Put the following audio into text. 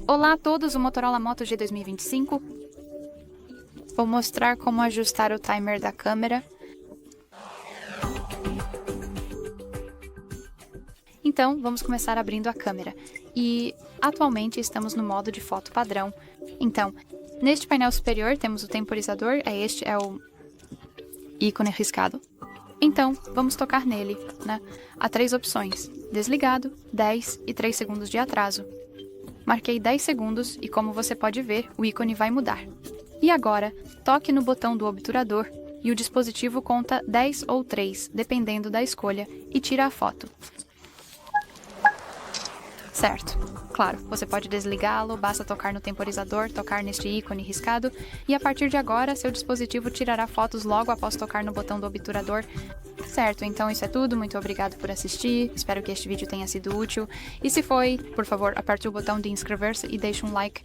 Olá a todos, o Motorola Moto G 2025. Vou mostrar como ajustar o timer da câmera. Então, vamos começar abrindo a câmera. E, atualmente, estamos no modo de foto padrão. Então, neste painel superior temos o temporizador, este é o ícone riscado. Então, vamos tocar nele, né? Há 3 opções: desligado, 10 e 3 segundos de atraso. Marquei 10 segundos e, como você pode ver, o ícone vai mudar. E agora, toque no botão do obturador e o dispositivo conta 10 ou 3, dependendo da escolha, e tira a foto. Certo. Claro, você pode desligá-lo, basta tocar no temporizador, tocar neste ícone riscado, e a partir de agora, seu dispositivo tirará fotos logo após tocar no botão do obturador. Certo, então isso é tudo, muito obrigado por assistir, espero que este vídeo tenha sido útil, e se foi, por favor, aperte o botão de inscrever-se e deixe um like.